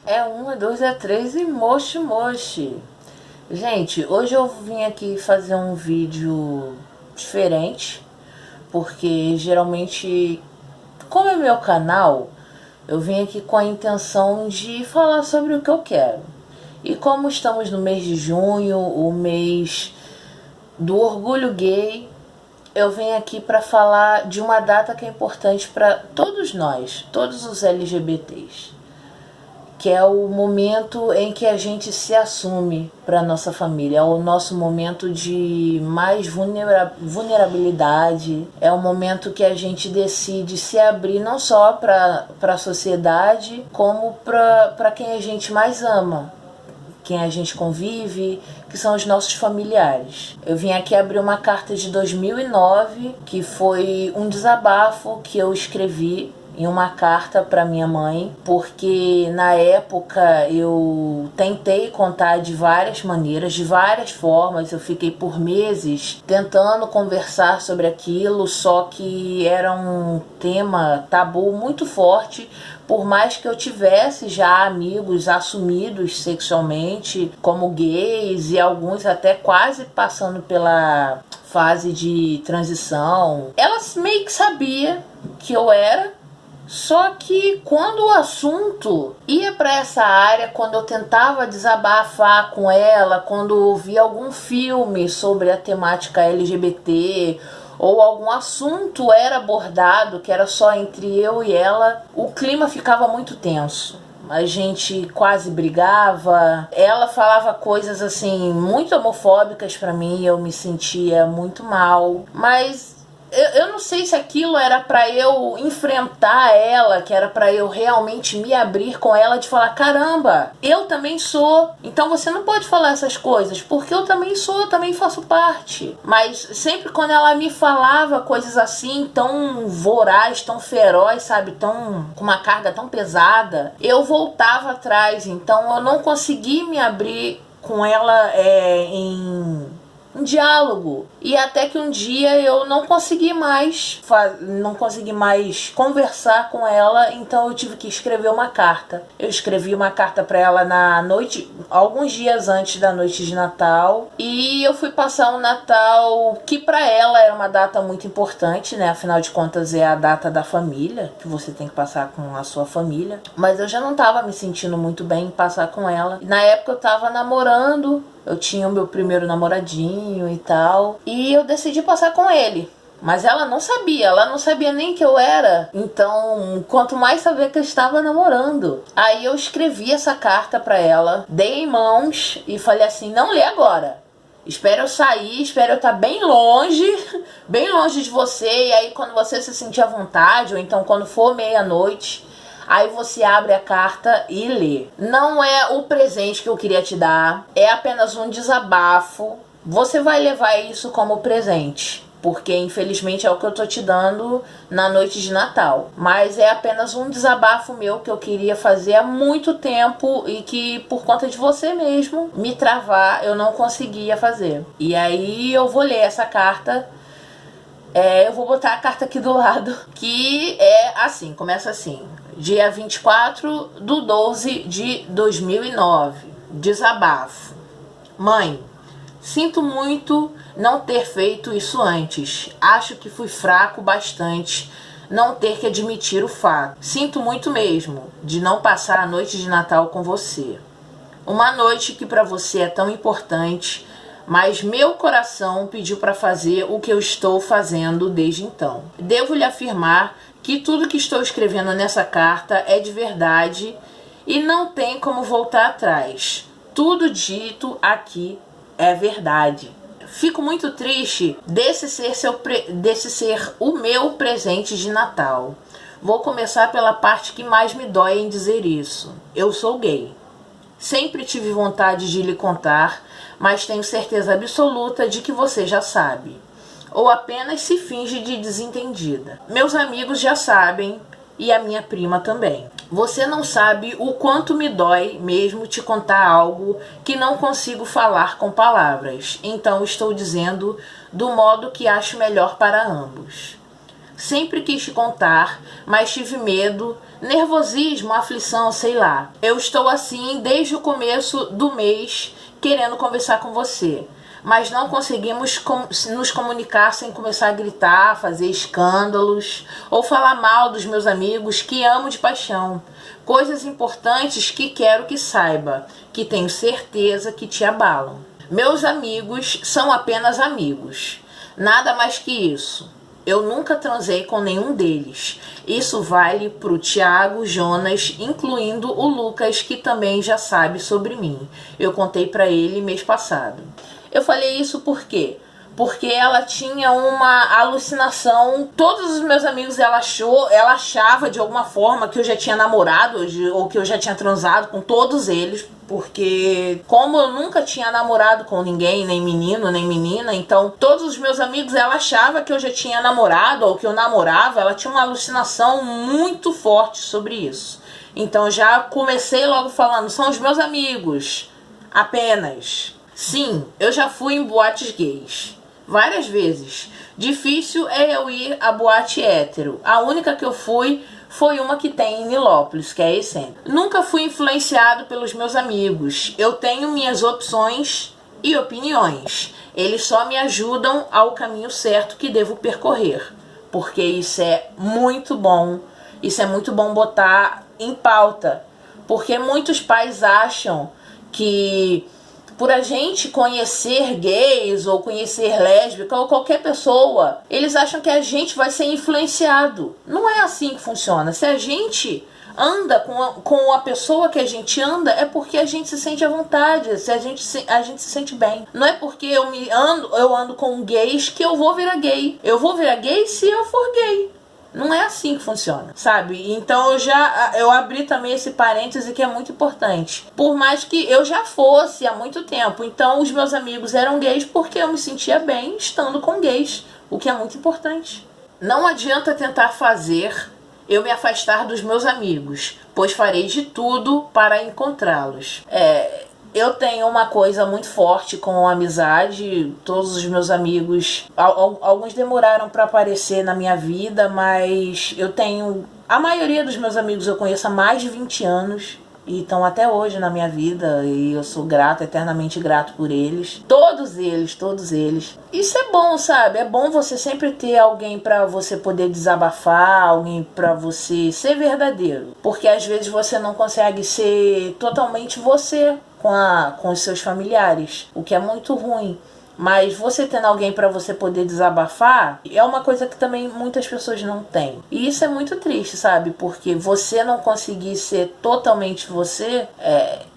É um, é dois, é três e moche moche. Gente, hoje eu vim aqui fazer um vídeo diferente, porque geralmente, como é meu canal, eu vim aqui com a intenção de falar sobre o que eu quero. E como estamos no mês de junho, o mês do orgulho gay, eu venho aqui para falar de uma data que é importante para todos nós, todos os LGBTs, que é o momento em que a gente se assume para nossa família, é o nosso momento de mais vulnerabilidade, é o momento que a gente decide se abrir não só para a sociedade, como para quem a gente mais ama, quem a gente convive, que são os nossos familiares. Eu vim aqui abrir uma carta de 2009, que foi um desabafo que eu escrevi em uma carta para minha mãe, porque na época eu tentei contar de várias maneiras, de várias formas, eu fiquei por meses tentando conversar sobre aquilo, só que era um tema tabu muito forte, por mais que eu tivesse já amigos assumidos sexualmente como gays e alguns até quase passando pela fase de transição. Ela meio que sabia que eu era, só que quando o assunto ia para essa área, quando eu tentava desabafar com ela, quando eu via algum filme sobre a temática LGBT ou algum assunto era abordado que era só entre eu e ela, o clima ficava muito tenso. A gente quase brigava, ela falava coisas assim muito homofóbicas pra mim, eu me sentia muito mal, mas eu não sei se aquilo era pra eu enfrentar ela, que era pra eu realmente me abrir com ela, de falar, caramba, eu também sou, então você não pode falar essas coisas, porque eu também sou, eu também faço parte. Mas sempre quando ela me falava coisas assim, tão voraz, tão feroz, sabe, tão com uma carga tão pesada, eu voltava atrás, então eu não consegui me abrir com ela em um diálogo. E até que um dia eu não consegui mais conversar com ela, então eu tive que escrever uma carta. Eu escrevi uma carta para ela na noite, alguns dias antes da noite de Natal, e eu fui passar um Natal que para ela era uma data muito importante, né? Afinal de contas é a data da família, que você tem que passar com a sua família. Mas eu já não tava me sentindo muito bem em passar com ela. Na época eu tava namorando, eu tinha o meu primeiro namoradinho e tal, e eu decidi passar com ele. Mas ela não sabia nem que eu era. Então, quanto mais saber que eu estava namorando. Aí eu escrevi essa carta pra ela, dei em mãos e falei assim, não lê agora. Espera eu sair, espera eu estar bem longe de você, e aí quando você se sentir à vontade, ou então quando for meia-noite, aí você abre a carta e lê. Não é o presente que eu queria te dar, é apenas um desabafo. Você vai levar isso como presente, porque infelizmente é o que eu tô te dando na noite de Natal. Mas é apenas um desabafo meu que eu queria fazer há muito tempo e que por conta de você mesmo me travar eu não conseguia fazer. E aí eu vou ler essa carta. Eu vou botar a carta aqui do lado, que é assim, começa assim. Dia 24/12/2009. Desabafo. Mãe, sinto muito não ter feito isso antes. Acho que fui fraco bastante não ter que admitir o fato. Sinto muito mesmo de não passar a noite de Natal com você. Uma noite que para você é tão importante, mas meu coração pediu para fazer o que eu estou fazendo desde então. Devo lhe afirmar que tudo que estou escrevendo nessa carta é de verdade e não tem como voltar atrás. Tudo dito aqui é verdade. Fico muito triste desse ser o meu presente de Natal. Vou começar pela parte que mais me dói em dizer isso. Eu sou gay. Sempre tive vontade de lhe contar, mas tenho certeza absoluta de que você já sabe. Ou apenas se finge de desentendida. Meus amigos já sabem e a minha prima também. Você não sabe o quanto me dói mesmo te contar algo que não consigo falar com palavras. Então estou dizendo do modo que acho melhor para ambos. Sempre quis te contar, mas tive medo, nervosismo, aflição, sei lá. Eu estou assim desde o começo do mês querendo conversar com você, mas não conseguimos nos comunicar sem começar a gritar, fazer escândalos ou falar mal dos meus amigos que amo de paixão. Coisas importantes que quero que saiba, que tenho certeza que te abalam. Meus amigos são apenas amigos, nada mais que isso. Eu nunca transei com nenhum deles. Isso vale pro Thiago, Jonas, incluindo o Lucas, que também já sabe sobre mim. Eu contei pra ele mês passado. Eu falei isso por quê? Porque ela tinha uma alucinação. Todos os meus amigos, ela achava de alguma forma que eu já tinha namorado ou que eu já tinha transado com todos eles. Porque como eu nunca tinha namorado com ninguém, nem menino, nem menina, então todos os meus amigos, ela achava que eu já tinha namorado ou que eu namorava. Ela tinha uma alucinação muito forte sobre isso. Então já comecei logo falando, são os meus amigos, apenas. Sim, eu já fui em boates gays várias vezes. Difícil é eu ir a boate hétero. A única que eu fui foi uma que tem em Nilópolis, que é excêntrica. Nunca fui influenciado pelos meus amigos. Eu tenho minhas opções e opiniões. Eles só me ajudam ao caminho certo que devo percorrer. Porque isso é muito bom. Isso é muito bom botar em pauta. Porque muitos pais acham que por a gente conhecer gays ou conhecer lésbica ou qualquer pessoa, eles acham que a gente vai ser influenciado. Não é assim que funciona. Se a gente anda com a pessoa que a gente anda, é porque a gente se sente à vontade, se a gente se sente bem. Não é porque eu ando com gays que eu vou virar gay. Eu vou virar gay se eu for gay. Não é assim que funciona, sabe? Então eu abri também esse parêntese que é muito importante. Por mais que eu já fosse há muito tempo. Então os meus amigos eram gays porque eu me sentia bem estando com gays. O que é muito importante. Não adianta tentar fazer eu me afastar dos meus amigos, pois farei de tudo para encontrá-los. Eu tenho uma coisa muito forte com a amizade. Todos os meus amigos, alguns demoraram para aparecer na minha vida, mas eu tenho... A maioria dos meus amigos eu conheço há mais de 20 anos e estão até hoje na minha vida e eu sou grata, eternamente grato por eles. Todos eles. Isso é bom, sabe? É bom você sempre ter alguém para você poder desabafar, alguém para você ser verdadeiro. Porque às vezes você não consegue ser totalmente você com os seus familiares, o que é muito ruim. Mas você tendo alguém para você poder desabafar é uma coisa que também muitas pessoas não têm. E isso é muito triste, sabe? Porque você não conseguir ser totalmente você,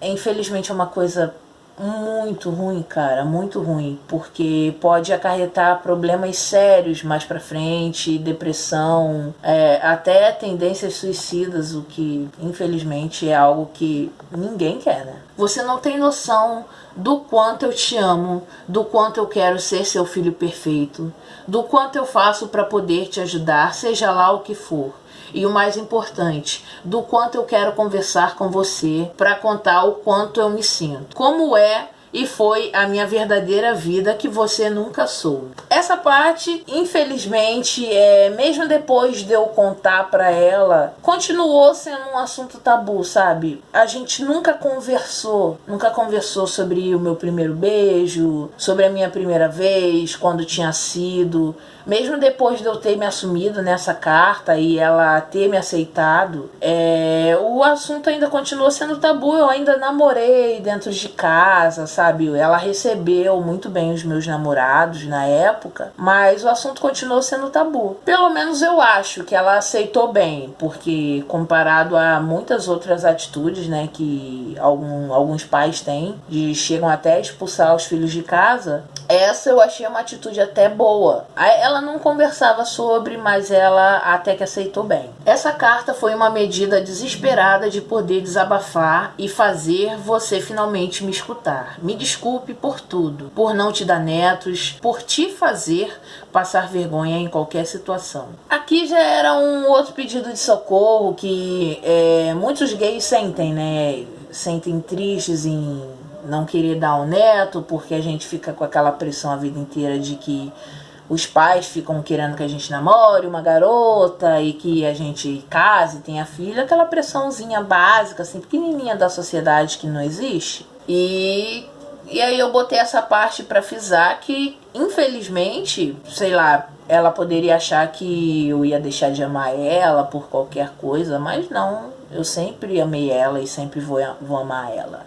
infelizmente é uma coisa muito ruim, cara, muito ruim, porque pode acarretar problemas sérios mais pra frente, depressão, até tendências suicidas, o que infelizmente é algo que ninguém quer, né? Você não tem noção do quanto eu te amo, do quanto eu quero ser seu filho perfeito, do quanto eu faço para poder te ajudar, seja lá o que for. E o mais importante, do quanto eu quero conversar com você para contar o quanto eu me sinto. Como é e foi a minha verdadeira vida que você nunca soube. Essa parte, infelizmente, mesmo depois de eu contar pra ela, continuou sendo um assunto tabu, sabe? A gente nunca conversou sobre o meu primeiro beijo, sobre a minha primeira vez, quando tinha sido. Mesmo depois de eu ter me assumido nessa carta e ela ter me aceitado, o assunto ainda continuou sendo tabu. Eu ainda namorei dentro de casa, sabe? Ela recebeu muito bem os meus namorados na época, mas o assunto continuou sendo tabu. Pelo menos eu acho que ela aceitou bem, porque comparado a muitas outras atitudes, né, que alguns pais têm, chegam até a expulsar os filhos de casa, essa eu achei uma atitude até boa. Ela não conversava sobre, mas ela até que aceitou bem. Essa carta foi uma medida desesperada de poder desabafar e fazer você finalmente me escutar. Me desculpe por tudo, por não te dar netos, por te fazer passar vergonha em qualquer situação. Aqui já era um outro pedido de socorro que muitos gays sentem, né? Sentem tristes em não querer dar um neto, porque a gente fica com aquela pressão a vida inteira de que os pais ficam querendo que a gente namore uma garota e que a gente case, tenha filho, aquela pressãozinha básica, assim, pequenininha da sociedade que não existe. E aí eu botei essa parte pra frisar que, infelizmente, sei lá, ela poderia achar que eu ia deixar de amar ela por qualquer coisa, mas não, eu sempre amei ela e sempre vou amar ela,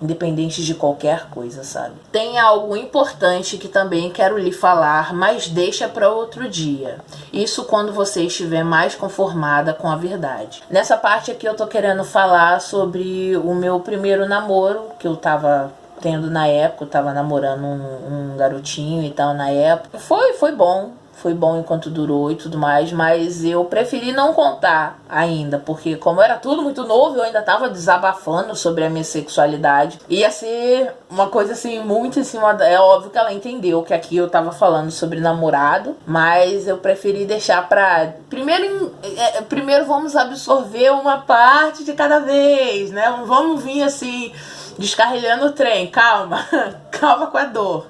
independente de qualquer coisa, sabe? Tem algo importante que também quero lhe falar, mas deixa para outro dia. Isso quando você estiver mais conformada com a verdade. Nessa parte aqui eu tô querendo falar sobre o meu primeiro namoro, que eu tava tendo na época. Eu tava namorando um garotinho e tal na época. Foi bom. Foi bom enquanto durou e tudo mais, mas eu preferi não contar ainda, porque como era tudo muito novo, eu ainda tava desabafando sobre a minha sexualidade. Ia ser uma coisa assim, muito em cima da... É óbvio que ela entendeu que aqui eu tava falando sobre namorado, mas eu preferi deixar pra... Primeiro vamos absorver uma parte de cada vez, né? Vamos vir assim, descarrilhando o trem, calma, calma com a dor.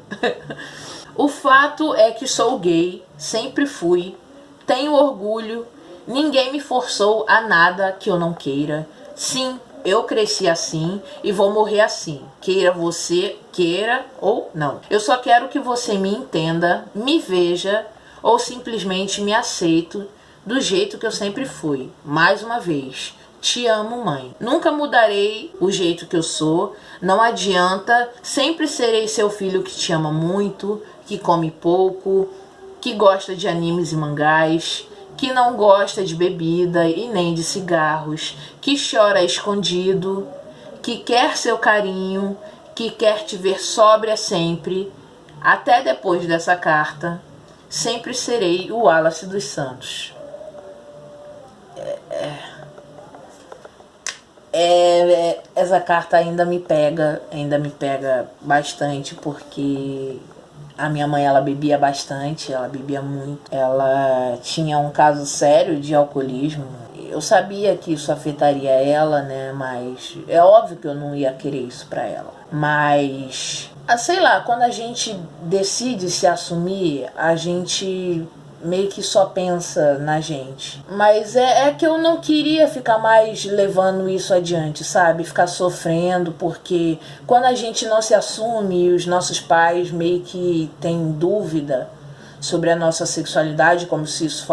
O fato é que sou gay, sempre fui, tenho orgulho, ninguém me forçou a nada que eu não queira. Sim, eu cresci assim e vou morrer assim, queira você, queira ou não. Eu só quero que você me entenda, me veja ou simplesmente me aceite do jeito que eu sempre fui. Mais uma vez, te amo, mãe. Nunca mudarei o jeito que eu sou, não adianta, sempre serei seu filho que te ama muito, que come pouco, que gosta de animes e mangás, que não gosta de bebida e nem de cigarros, que chora escondido, que quer seu carinho, que quer te ver sóbria sempre. Até depois dessa carta, sempre serei o Wallace dos Santos. Essa carta ainda me pega bastante, porque a minha mãe, ela bebia bastante, ela bebia muito, ela tinha um caso sério de alcoolismo. Eu sabia que isso afetaria ela, né, mas é óbvio que eu não ia querer isso pra ela. Mas, sei lá, quando a gente decide se assumir, a gente meio que só pensa na gente. Mas é que eu não queria ficar mais levando isso adiante, sabe? Ficar sofrendo, porque quando a gente não se assume, os nossos pais meio que têm dúvida sobre a nossa sexualidade, como se isso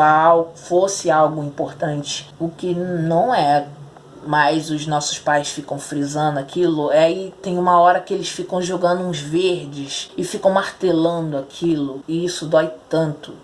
fosse algo importante, o que não é. Mas os nossos pais ficam frisando aquilo, aí tem uma hora que eles ficam jogando uns verdes e ficam martelando aquilo, e isso dói tanto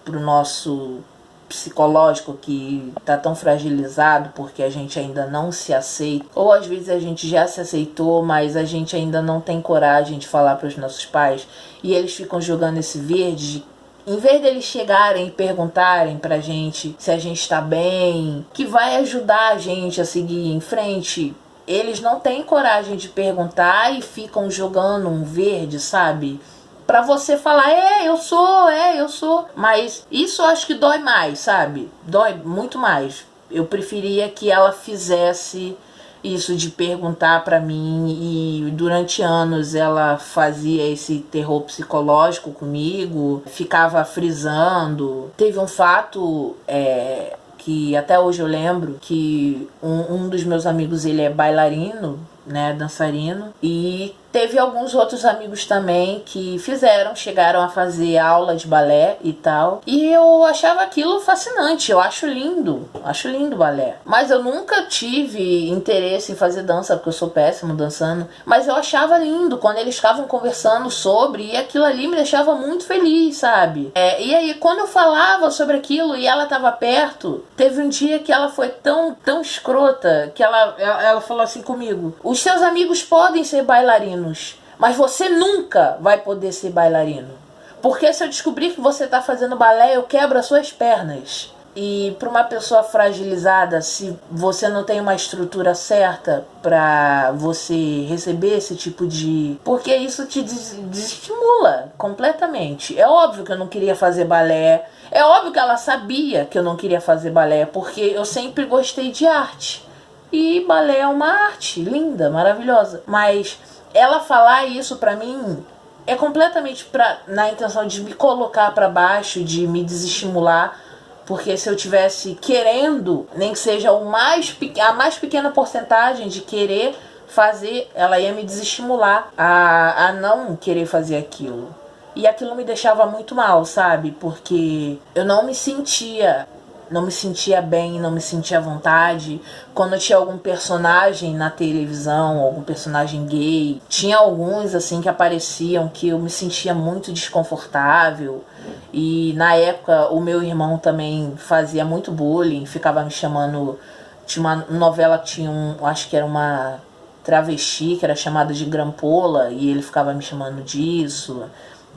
pro nosso psicológico, que tá tão fragilizado porque a gente ainda não se aceita, ou às vezes a gente já se aceitou, mas a gente ainda não tem coragem de falar para os nossos pais, e eles ficam jogando esse verde. Em vez deles chegarem e perguntarem pra gente se a gente tá bem, que vai ajudar a gente a seguir em frente, eles não têm coragem de perguntar e ficam jogando um verde, sabe? Pra você falar, eu sou. Mas isso eu acho que dói mais, sabe? Dói muito mais. Eu preferia que ela fizesse isso de perguntar pra mim, e durante anos ela fazia esse terror psicológico comigo, ficava frisando. Teve um fato que até hoje eu lembro, que um dos meus amigos, ele é bailarino, né, dançarino, e teve alguns outros amigos também que chegaram a fazer aula de balé e tal, e eu achava aquilo fascinante, eu acho lindo balé, mas eu nunca tive interesse em fazer dança, porque eu sou péssimo dançando, mas eu achava lindo quando eles estavam conversando sobre, e aquilo ali me deixava muito feliz, sabe? E aí quando eu falava sobre aquilo e ela tava perto, teve um dia que ela foi tão escrota, que ela falou assim comigo: os seus amigos podem ser bailarinos, mas você nunca vai poder ser bailarino, porque se eu descobrir que você tá fazendo balé, eu quebro as suas pernas. E para uma pessoa fragilizada, se você não tem uma estrutura certa para você receber esse tipo de... Porque isso te desestimula completamente. É óbvio que eu não queria fazer balé. É óbvio que ela sabia que eu não queria fazer balé, porque eu sempre gostei de arte. E balé é uma arte linda, maravilhosa. Mas ela falar isso pra mim é completamente na intenção de me colocar para baixo, de me desestimular, porque se eu tivesse querendo, nem que seja a mais pequena porcentagem de querer fazer, ela ia me desestimular a não querer fazer aquilo. E aquilo me deixava muito mal, sabe? Porque eu não me sentia bem, não me sentia à vontade. Quando tinha algum personagem na televisão, algum personagem gay, tinha alguns assim que apareciam que eu me sentia muito desconfortável. E na época o meu irmão também fazia muito bullying, ficava me chamando. Tinha uma novela que tinha acho que era uma travesti que era chamada de Grampola, e ele ficava me chamando disso.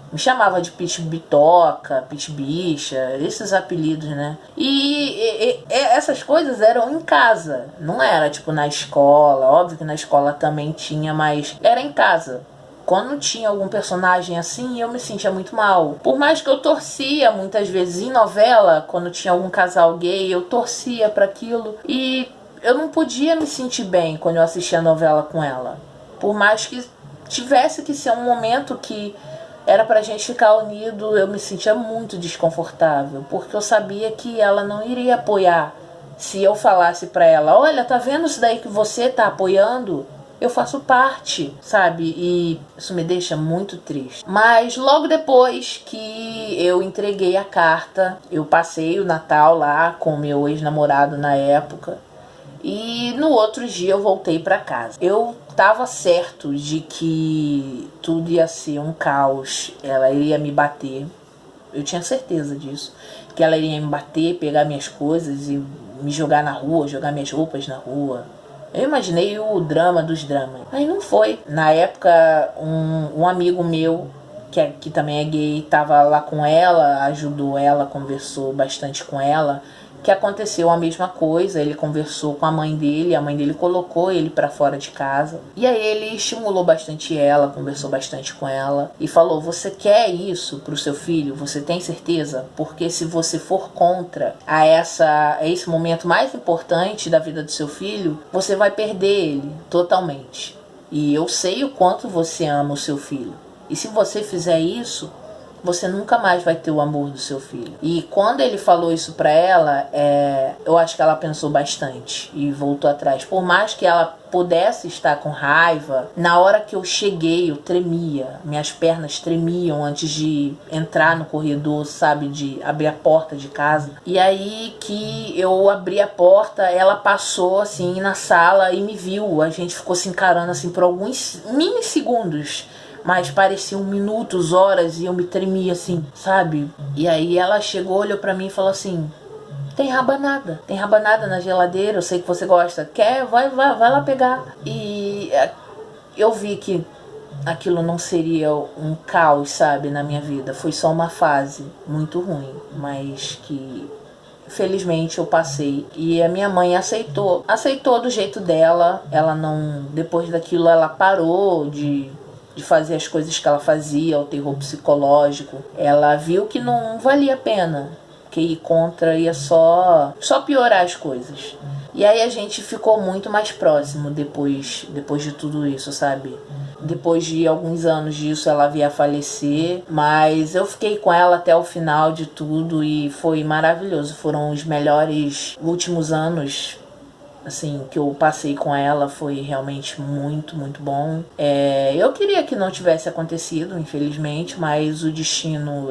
Me chamava de Pit Bitoca, Pit Bicha, esses apelidos, né? E essas coisas eram em casa, não era tipo na escola. Óbvio que na escola também tinha, mas era em casa. Quando tinha algum personagem assim, eu me sentia muito mal. Por mais que eu torcia muitas vezes em novela, quando tinha algum casal gay, eu torcia para aquilo. E eu não podia me sentir bem quando eu assistia a novela com ela. Por mais que tivesse que ser um momento que era pra gente ficar unido, eu me sentia muito desconfortável, porque eu sabia que ela não iria apoiar. Se eu falasse pra ela, olha, tá vendo isso daí que você tá apoiando? Eu faço parte, sabe? E isso me deixa muito triste. Mas logo depois que eu entreguei a carta, eu passei o Natal lá com meu ex-namorado na época. E no outro dia eu voltei pra casa. Eu tava certo de que tudo ia ser um caos. Ela iria me bater. Eu tinha certeza disso. Que ela iria me bater, pegar minhas coisas e me jogar na rua, jogar minhas roupas na rua. Eu imaginei o drama dos dramas. Aí não foi. Na época, um amigo meu, que também é gay, tava lá com ela, ajudou ela, conversou bastante com ela. Que aconteceu a mesma coisa, ele conversou com a mãe dele colocou ele pra fora de casa. E aí ele estimulou bastante ela, conversou bastante com ela e falou: você quer isso pro seu filho? Você tem certeza? Porque se você for contra a esse momento mais importante da vida do seu filho, você vai perder ele totalmente. E eu sei o quanto você ama o seu filho. E se você fizer isso, você nunca mais vai ter o amor do seu filho. E quando ele falou isso pra ela, eu acho que ela pensou bastante e voltou atrás. Por mais que ela pudesse estar com raiva, na hora que eu cheguei, eu tremia. Minhas pernas tremiam antes de entrar no corredor, sabe? De abrir a porta de casa. E aí que eu abri a porta, ela passou assim na sala e me viu. A gente ficou se encarando assim por alguns minissegundos. Mas pareciam minutos, horas, e eu me tremia assim, sabe? E aí ela chegou, olhou pra mim e falou assim: tem rabanada na geladeira, eu sei que você gosta. Quer? Vai lá pegar. E eu vi que aquilo não seria um caos, sabe, na minha vida. Foi só uma fase muito ruim, mas que felizmente eu passei. E a minha mãe aceitou do jeito dela. Ela não, depois daquilo ela parou de fazer as coisas que ela fazia, o terror psicológico. Ela viu que não valia a pena, que ir contra ia só piorar as coisas. E aí a gente ficou muito mais próximo depois de tudo isso, sabe? Depois de alguns anos disso, ela veio a falecer, mas eu fiquei com ela até o final de tudo e foi maravilhoso. Foram os melhores últimos anos assim, que eu passei com ela. Foi realmente muito, muito bom. Eu queria que não tivesse acontecido, infelizmente, mas o destino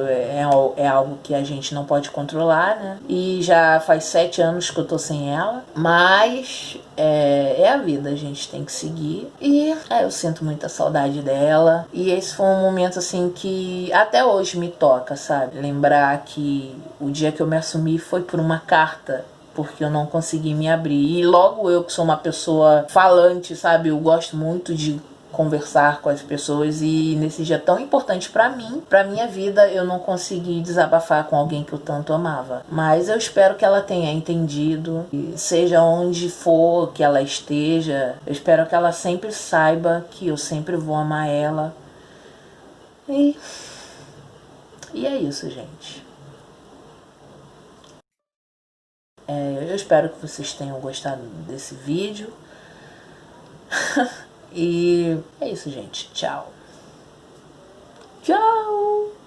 é algo que a gente não pode controlar, né? E já faz 7 anos que eu tô sem ela, mas é a vida, a gente tem que seguir. E eu sinto muita saudade dela. E esse foi um momento, assim, que até hoje me toca, sabe? Lembrar que o dia que eu me assumi foi por uma carta, porque eu não consegui me abrir. E logo eu, que sou uma pessoa falante, sabe? Eu gosto muito de conversar com as pessoas, e nesse dia tão importante pra mim, pra minha vida, eu não consegui desabafar com alguém que eu tanto amava. Mas eu espero que ela tenha entendido, e seja onde for que ela esteja, eu espero que ela sempre saiba que eu sempre vou amar ela. E é isso, gente. Eu espero que vocês tenham gostado desse vídeo. E é isso, gente. Tchau. Tchau!